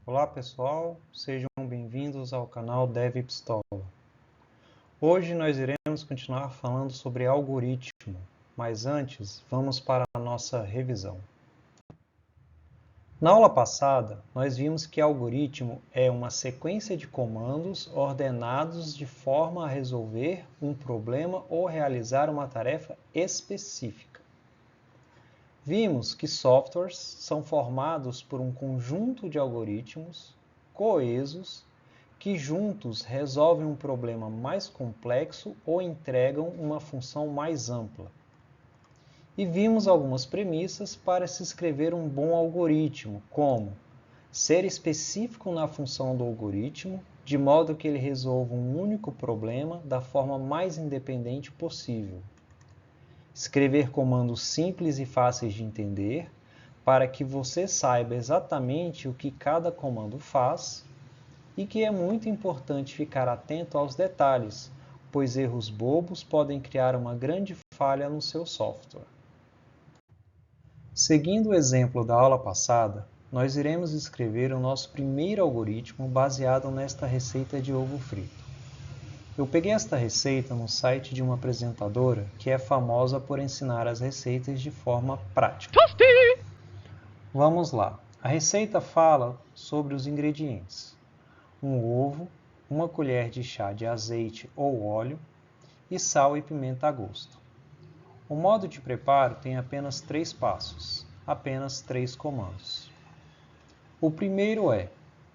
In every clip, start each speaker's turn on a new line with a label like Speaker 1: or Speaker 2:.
Speaker 1: Olá pessoal, sejam bem-vindos ao canal Dev Pistola. Hoje nós iremos continuar falando sobre algoritmo, mas antes vamos para a nossa revisão. Na aula passada, nós vimos que algoritmo é uma sequência de comandos ordenados de forma a resolver um problema ou realizar uma tarefa específica. Vimos que softwares são formados por um conjunto de algoritmos coesos que juntos resolvem um problema mais complexo ou entregam uma função mais ampla. E vimos algumas premissas para se escrever um bom algoritmo, como ser específico na função do algoritmo, de modo que ele resolva um único problema da forma mais independente possível. Escrever comandos simples e fáceis de entender, para que você saiba exatamente o que cada comando faz, e que é muito importante ficar atento aos detalhes, pois erros bobos podem criar uma grande falha no seu software. Seguindo o exemplo da aula passada, nós iremos escrever o nosso primeiro algoritmo baseado nesta receita de ovo frito. Eu peguei esta receita no site de uma apresentadora que é famosa por ensinar as receitas de forma prática. Vamos lá. A receita fala sobre os ingredientes: um ovo, uma colher de chá de azeite ou óleo e sal e pimenta a gosto. O modo de preparo tem apenas 3 passos, apenas 3 comandos. O primeiro é: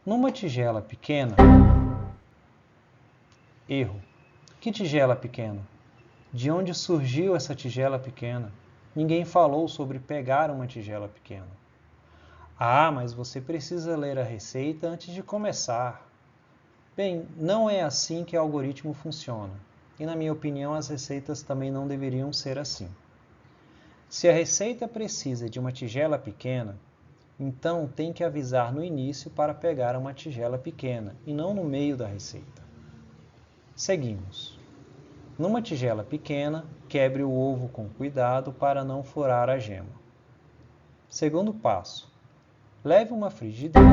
Speaker 1: numa tigela pequena. Erro. Que tigela pequena? De onde surgiu essa tigela pequena? Ninguém falou sobre pegar uma tigela pequena. Ah, mas você precisa ler a receita antes de começar. Bem, não é assim que o algoritmo funciona. E na minha opinião, as receitas também não deveriam ser assim. Se a receita precisa de uma tigela pequena, então tem que avisar no início para pegar uma tigela pequena e não no meio da receita. Seguimos. Numa tigela pequena, quebre o ovo com cuidado para não furar a gema. Segundo passo. Leve uma frigideira.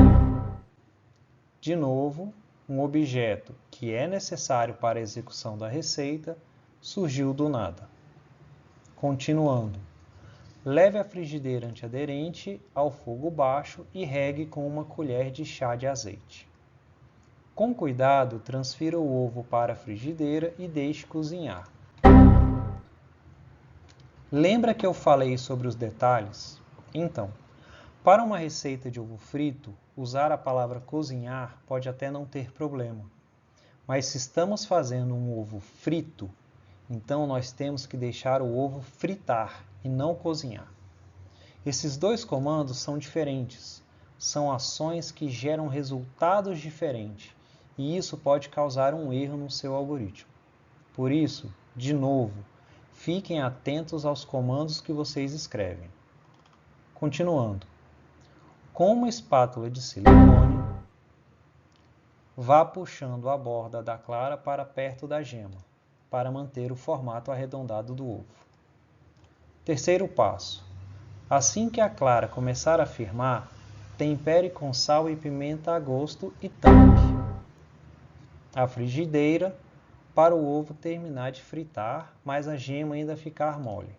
Speaker 1: De novo, um objeto que é necessário para a execução da receita surgiu do nada. Continuando. Leve a frigideira antiaderente ao fogo baixo e regue com uma colher de chá de azeite. Com cuidado, transfira o ovo para a frigideira e deixe cozinhar. Lembra que eu falei sobre os detalhes? Então, para uma receita de ovo frito, usar a palavra cozinhar pode até não ter problema. Mas se estamos fazendo um ovo frito, então nós temos que deixar o ovo fritar e não cozinhar. Esses dois comandos são diferentes. São ações que geram resultados diferentes. E isso pode causar um erro no seu algoritmo. Por isso, de novo, fiquem atentos aos comandos que vocês escrevem. Continuando. Com uma espátula de silicone, vá puxando a borda da clara para perto da gema, para manter o formato arredondado do ovo. Terceiro passo. Assim que a clara começar a firmar, tempere com sal e pimenta a gosto e tampe a frigideira para o ovo terminar de fritar, mas a gema ainda ficar mole.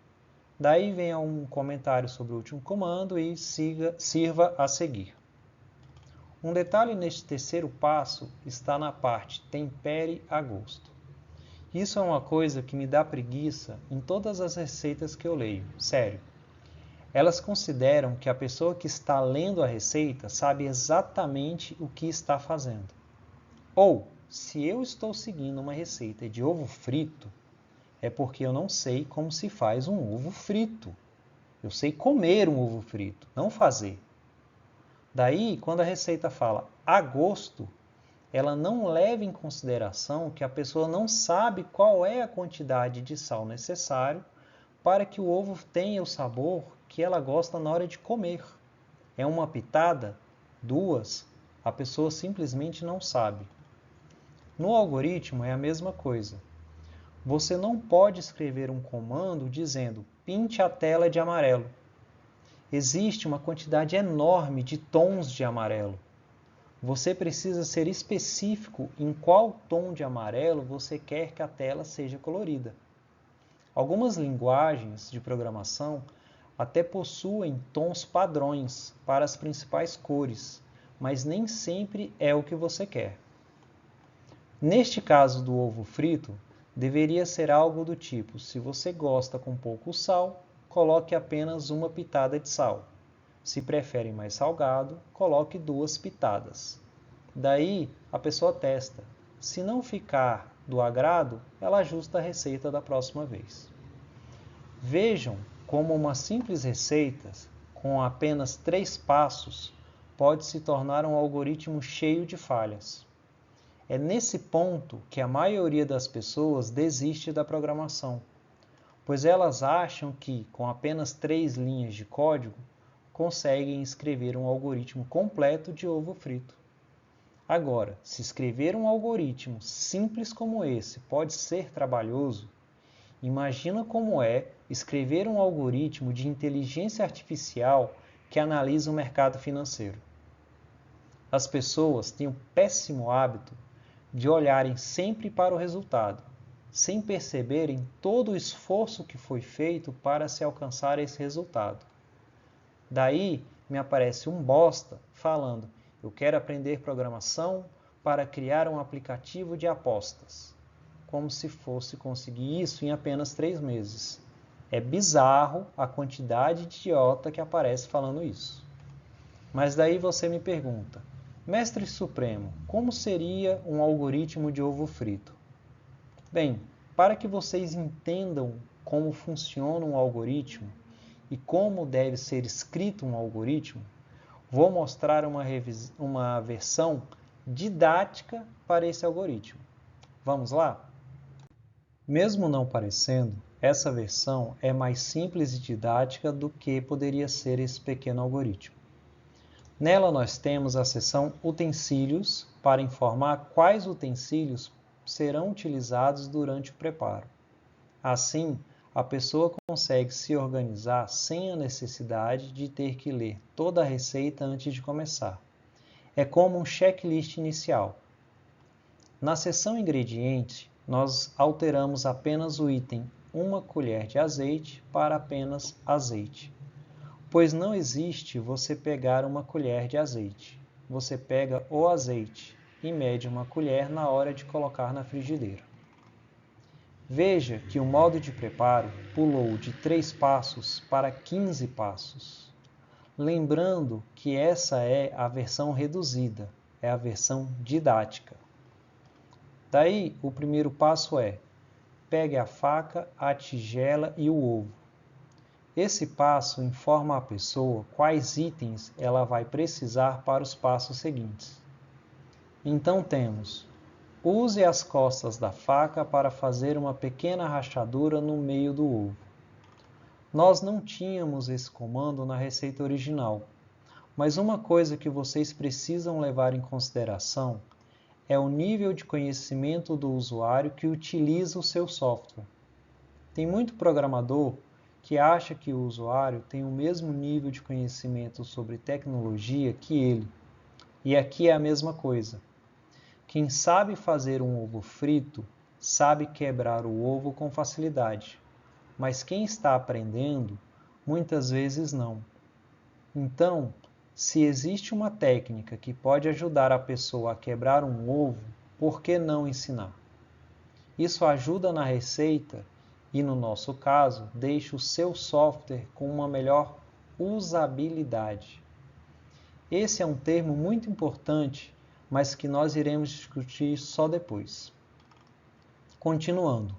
Speaker 1: Daí vem um comentário sobre o último comando e sirva a seguir. Um detalhe neste terceiro passo está na parte tempere a gosto. Isso é uma coisa que me dá preguiça em todas as receitas que eu leio, sério. Elas consideram que a pessoa que está lendo a receita sabe exatamente o que está fazendo. Ou, se eu estou seguindo uma receita de ovo frito, é porque eu não sei como se faz um ovo frito. Eu sei comer um ovo frito, não fazer. Daí, quando a receita fala a gosto, ela não leva em consideração que a pessoa não sabe qual é a quantidade de sal necessário para que o ovo tenha o sabor que ela gosta na hora de comer. É uma pitada? 2? A pessoa simplesmente não sabe. No algoritmo é a mesma coisa. Você não pode escrever um comando dizendo pinte a tela de amarelo. Existe uma quantidade enorme de tons de amarelo. Você precisa ser específico em qual tom de amarelo você quer que a tela seja colorida. Algumas linguagens de programação até possuem tons padrões para as principais cores, mas nem sempre é o que você quer. Neste caso do ovo frito, deveria ser algo do tipo: se você gosta com pouco sal, coloque apenas uma pitada de sal. Se prefere mais salgado, coloque 2 pitadas. Daí a pessoa testa. Se não ficar do agrado, ela ajusta a receita da próxima vez. Vejam como uma simples receita, com apenas 3 passos, pode se tornar um algoritmo cheio de falhas. É nesse ponto que a maioria das pessoas desiste da programação, pois elas acham que, com apenas 3 linhas de código, conseguem escrever um algoritmo completo de ovo frito. Agora, se escrever um algoritmo simples como esse pode ser trabalhoso, imagina como é escrever um algoritmo de inteligência artificial que analisa o mercado financeiro. As pessoas têm o péssimo hábito de olharem sempre para o resultado, sem perceberem todo o esforço que foi feito para se alcançar esse resultado. Daí me aparece um bosta falando: eu quero aprender programação para criar um aplicativo de apostas. Como se fosse conseguir isso em apenas 3 meses. É bizarro a quantidade de idiota que aparece falando isso. Mas daí você me pergunta: Mestre Supremo, como seria um algoritmo de ovo frito? Bem, para que vocês entendam como funciona um algoritmo e como deve ser escrito um algoritmo, vou mostrar uma versão didática para esse algoritmo. Vamos lá? Mesmo não parecendo, essa versão é mais simples e didática do que poderia ser esse pequeno algoritmo. Nela nós temos a seção Utensílios para informar quais utensílios serão utilizados durante o preparo. Assim, a pessoa consegue se organizar sem a necessidade de ter que ler toda a receita antes de começar. É como um checklist inicial. Na seção Ingredientes, nós alteramos apenas o item 1 colher de azeite para apenas azeite. Pois não existe você pegar uma colher de azeite. Você pega o azeite e mede 1 colher na hora de colocar na frigideira. Veja que o modo de preparo pulou de 3 passos para 15 passos. Lembrando que essa é a versão reduzida, é a versão didática. Daí, o primeiro passo é: pegue a faca, a tigela e o ovo. Esse passo informa a pessoa quais itens ela vai precisar para os passos seguintes. Então temos: use as costas da faca para fazer uma pequena rachadura no meio do ovo. Nós não tínhamos esse comando na receita original, mas uma coisa que vocês precisam levar em consideração é o nível de conhecimento do usuário que utiliza o seu software. Tem muito programador que acha que o usuário tem o mesmo nível de conhecimento sobre tecnologia que ele. E aqui é a mesma coisa. Quem sabe fazer um ovo frito sabe quebrar o ovo com facilidade, mas quem está aprendendo, muitas vezes não. Então, se existe uma técnica que pode ajudar a pessoa a quebrar um ovo, por que não ensinar? Isso ajuda na receita e, no nosso caso, deixa o seu software com uma melhor usabilidade. Esse é um termo muito importante, mas que nós iremos discutir só depois. Continuando.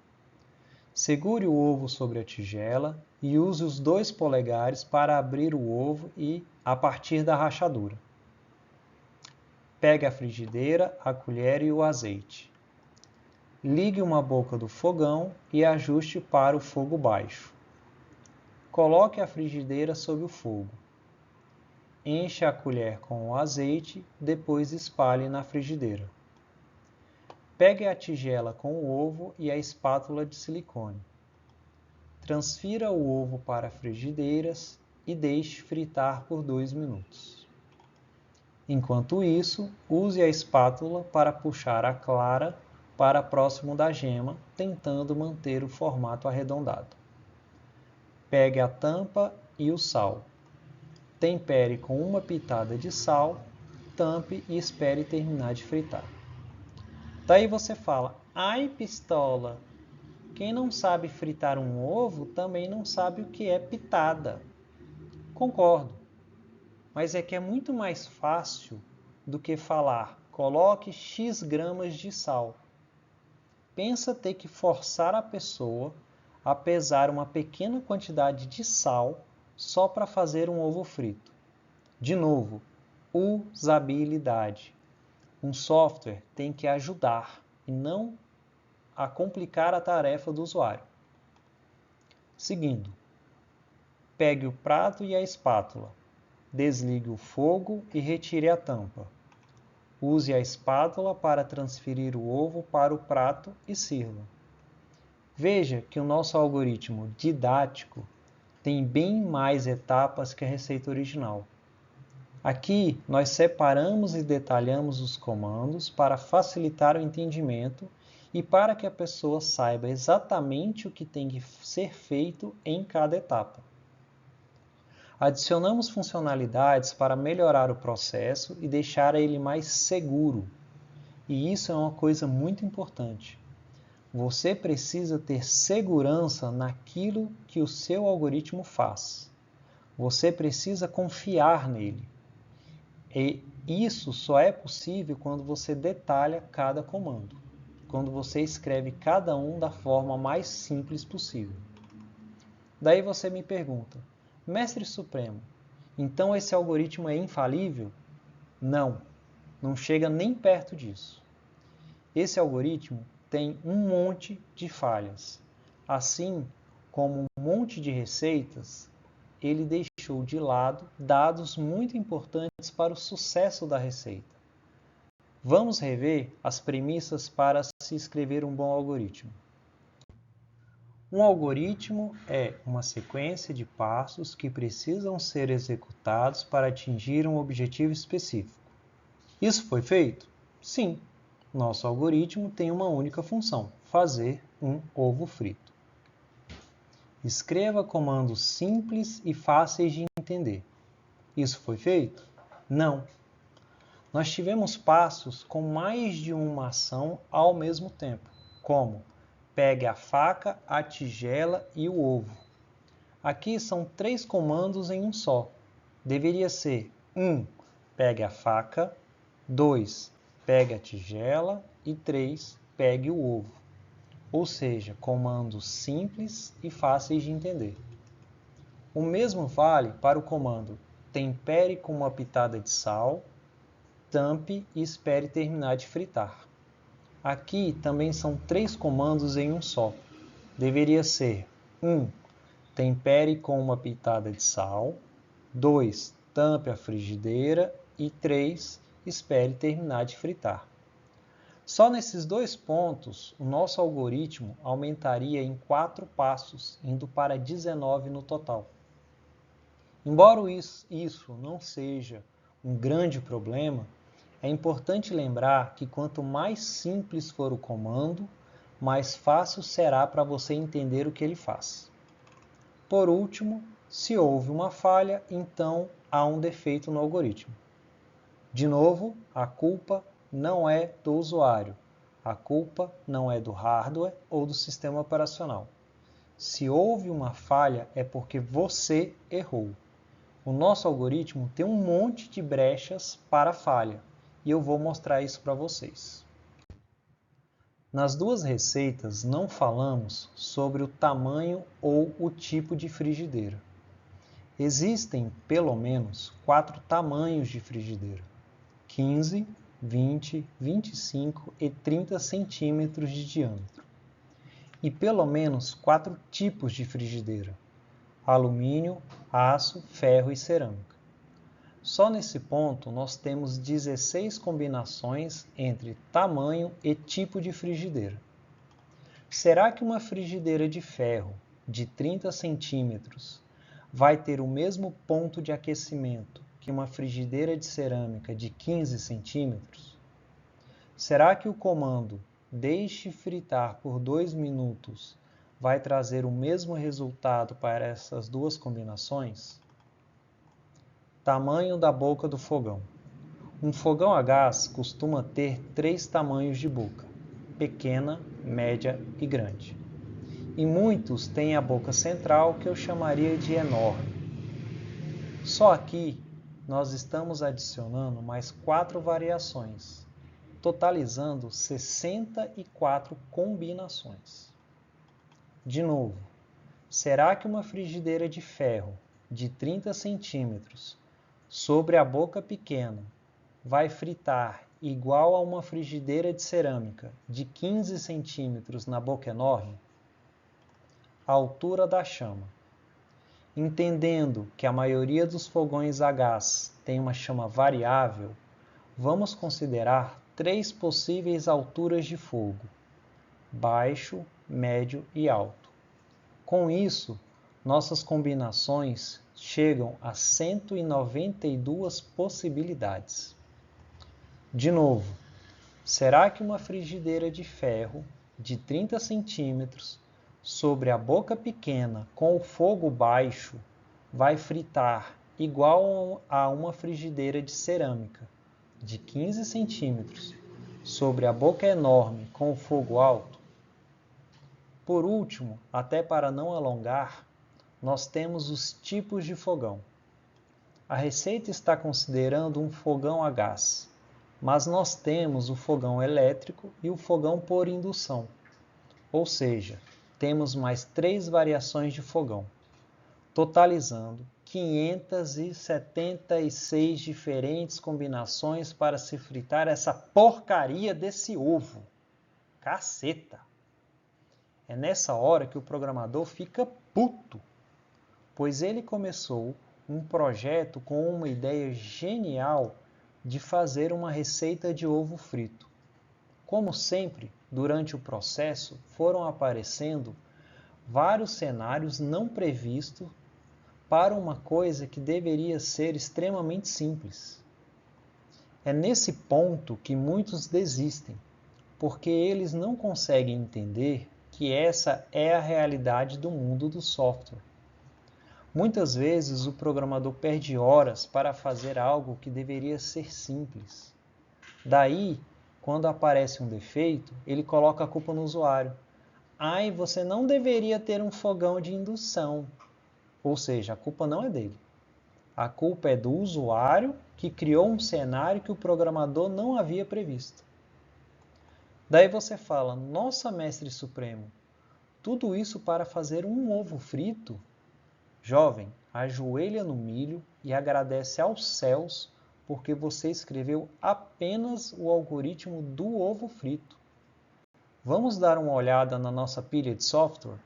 Speaker 1: Segure o ovo sobre a tigela e use os 2 polegares para abrir o ovo e a partir da rachadura. Pegue a frigideira, a colher e o azeite. Ligue uma boca do fogão e ajuste para o fogo baixo. Coloque a frigideira sob o fogo. Encha a colher com o azeite, depois espalhe na frigideira. Pegue a tigela com o ovo e a espátula de silicone. Transfira o ovo para a frigideira e deixe fritar por 2 minutos. Enquanto isso, use a espátula para puxar a clara para próximo da gema, tentando manter o formato arredondado. Pegue a tampa e o sal. Tempere com uma pitada de sal, tampe e espere terminar de fritar. Daí você fala, ai pistola, quem não sabe fritar um ovo também não sabe o que é pitada. Concordo, mas é que é muito mais fácil do que falar, coloque X gramas de sal. Pensa ter que forçar a pessoa a pesar uma pequena quantidade de sal só para fazer um ovo frito. De novo, usabilidade. Um software tem que ajudar e não a complicar a tarefa do usuário. Seguindo, pegue o prato e a espátula. Desligue o fogo e retire a tampa. Use a espátula para transferir o ovo para o prato e sirva. Veja que o nosso algoritmo didático tem bem mais etapas que a receita original. Aqui, nós separamos e detalhamos os comandos para facilitar o entendimento e para que a pessoa saiba exatamente o que tem que ser feito em cada etapa. Adicionamos funcionalidades para melhorar o processo e deixar ele mais seguro. E isso é uma coisa muito importante. Você precisa ter segurança naquilo que o seu algoritmo faz. Você precisa confiar nele. E isso só é possível quando você detalha cada comando, quando você escreve cada um da forma mais simples possível. Daí você me pergunta, Mestre Supremo, então esse algoritmo é infalível? Não, não chega nem perto disso. Esse algoritmo tem um monte de falhas. Assim como um monte de receitas, ele deixou de lado dados muito importantes para o sucesso da receita. Vamos rever as premissas para se escrever um bom algoritmo. Um algoritmo é uma sequência de passos que precisam ser executados para atingir um objetivo específico. Isso foi feito? Sim. Nosso algoritmo tem uma única função, fazer um ovo frito. Escreva comandos simples e fáceis de entender. Isso foi feito? Não. Nós tivemos passos com mais de uma ação ao mesmo tempo, como pegue a faca, a tigela e o ovo. Aqui são 3 comandos em um só. Deveria ser 1. Pegue a faca, 2. Pegue a tigela e 3. Pegue o ovo. Ou seja, comandos simples e fáceis de entender. O mesmo vale para o comando tempere com uma pitada de sal, tampe e espere terminar de fritar. Aqui também são 3 comandos em um só. Deveria ser 1. Tempere com uma pitada de sal, 2. Tampe a frigideira e 3. Espere terminar de fritar. Só nesses 2 pontos, o nosso algoritmo aumentaria em 4 passos, indo para 19 no total. Embora isso não seja um grande problema, é importante lembrar que quanto mais simples for o comando, mais fácil será para você entender o que ele faz. Por último, se houve uma falha, então há um defeito no algoritmo. De novo, a culpa não é do usuário. A culpa não é do hardware ou do sistema operacional. Se houve uma falha, é porque você errou. O nosso algoritmo tem um monte de brechas para falha, e eu vou mostrar isso para vocês. Nas 2 receitas não falamos sobre o tamanho ou o tipo de frigideira. Existem pelo menos 4 tamanhos de frigideira: 15, 20, 25 e 30 centímetros de diâmetro. E pelo menos 4 tipos de frigideira: alumínio, aço, ferro e cerâmica. Só nesse ponto nós temos 16 combinações entre tamanho e tipo de frigideira. Será que uma frigideira de ferro de 30 centímetros vai ter o mesmo ponto de aquecimento que uma frigideira de cerâmica de 15 centímetros? Será que o comando deixe fritar por 2 minutos vai trazer o mesmo resultado para essas duas combinações? Tamanho da boca do fogão. Um fogão a gás costuma ter 3 tamanhos de boca: pequena, média e grande. E muitos têm a boca central, que eu chamaria de enorme. Só aqui nós estamos adicionando mais 4 variações, totalizando 64 combinações. De novo, será que uma frigideira de ferro de 30 centímetros sobre a boca pequena vai fritar igual a uma frigideira de cerâmica de 15 centímetros na boca enorme? A altura da chama. Entendendo que a maioria dos fogões a gás tem uma chama variável, vamos considerar 3 possíveis alturas de fogo: baixo, médio e alto. Com isso, nossas combinações chegam a 192 possibilidades. De novo, será que uma frigideira de ferro de 30 centímetros sobre a boca pequena com o fogo baixo vai fritar igual a uma frigideira de cerâmica de 15 centímetros sobre a boca enorme com o fogo alto? Por último, até para não alongar, nós temos os tipos de fogão. A receita está considerando um fogão a gás, mas nós temos o fogão elétrico e o fogão por indução. Ou seja, temos mais 3 variações de fogão, totalizando 576 diferentes combinações para se fritar essa porcaria desse ovo. Caceta! É nessa hora que o programador fica puto, pois ele começou um projeto com uma ideia genial de fazer uma receita de ovo frito. Como sempre, durante o processo foram aparecendo vários cenários não previstos para uma coisa que deveria ser extremamente simples. É nesse ponto que muitos desistem, porque eles não conseguem entender que essa é a realidade do mundo do software. Muitas vezes o programador perde horas para fazer algo que deveria ser simples. Daí, quando aparece um defeito, ele coloca a culpa no usuário. Ai, você não deveria ter um fogão de indução. Ou seja, a culpa não é dele. A culpa é do usuário que criou um cenário que o programador não havia previsto. Daí você fala: nossa, mestre supremo, tudo isso para fazer um ovo frito? Jovem, ajoelha no milho e agradece aos céus porque você escreveu apenas o algoritmo do ovo frito. Vamos dar uma olhada na nossa pilha de software?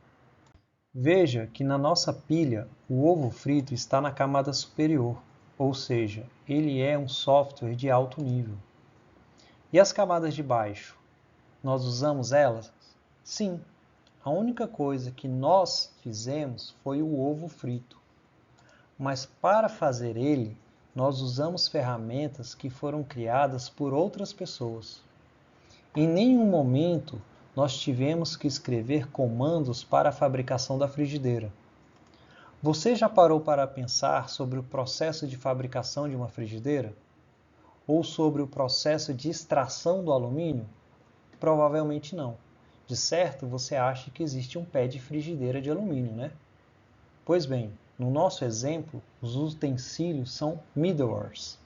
Speaker 1: Veja que na nossa pilha o ovo frito está na camada superior, ou seja, ele é um software de alto nível. E as camadas de baixo? Nós usamos elas? Sim. A única coisa que nós fizemos foi o ovo frito. Mas para fazer ele, nós usamos ferramentas que foram criadas por outras pessoas. Em nenhum momento nós tivemos que escrever comandos para a fabricação da frigideira. Você já parou para pensar sobre o processo de fabricação de uma frigideira? Ou sobre o processo de extração do alumínio? Provavelmente não. De certo, você acha que existe um pé de frigideira de alumínio, né? Pois bem, no nosso exemplo, os utensílios são middlewares.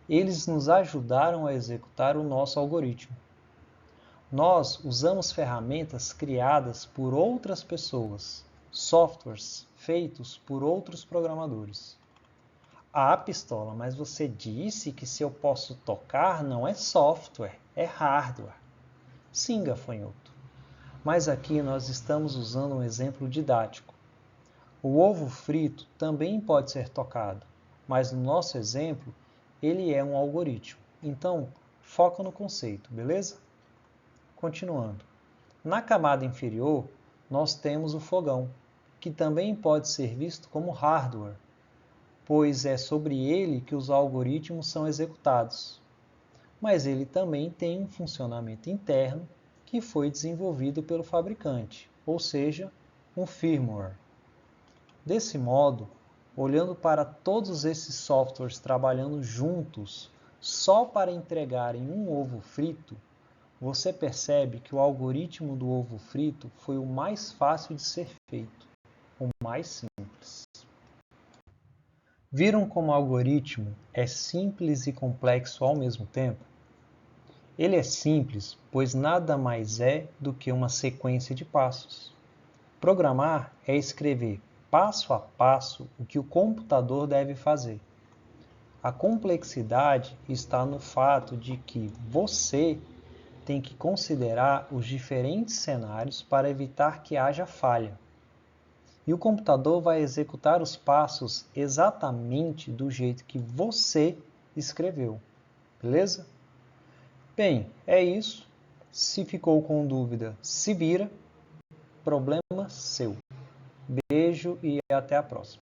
Speaker 1: Eles nos ajudaram a executar o nosso algoritmo. Nós usamos ferramentas criadas por outras pessoas, softwares feitos por outros programadores. Ah, pistola, mas você disse que se eu posso tocar não é software, é hardware. Sim, gafanhoto. Mas aqui nós estamos usando um exemplo didático. O ovo frito também pode ser tocado, mas no nosso exemplo, ele é um algoritmo. Então, foca no conceito, beleza? Continuando. Na camada inferior, nós temos o fogão, que também pode ser visto como hardware. pois é sobre ele que os algoritmos são executados. Mas ele também tem um funcionamento interno que foi desenvolvido pelo fabricante, ou seja, um firmware. Desse modo, olhando para todos esses softwares trabalhando juntos só para entregarem um ovo frito, você percebe que o algoritmo do ovo frito foi o mais fácil de ser feito, o mais simples. Viram como o algoritmo é simples e complexo ao mesmo tempo? Ele é simples, pois nada mais é do que uma sequência de passos. Programar é escrever passo a passo o que o computador deve fazer. A complexidade está no fato de que você tem que considerar os diferentes cenários para evitar que haja falha. E o computador vai executar os passos exatamente do jeito que você escreveu. Beleza? Bem, é isso. Se ficou com dúvida, se vira. Problema seu. Beijo e até a próxima.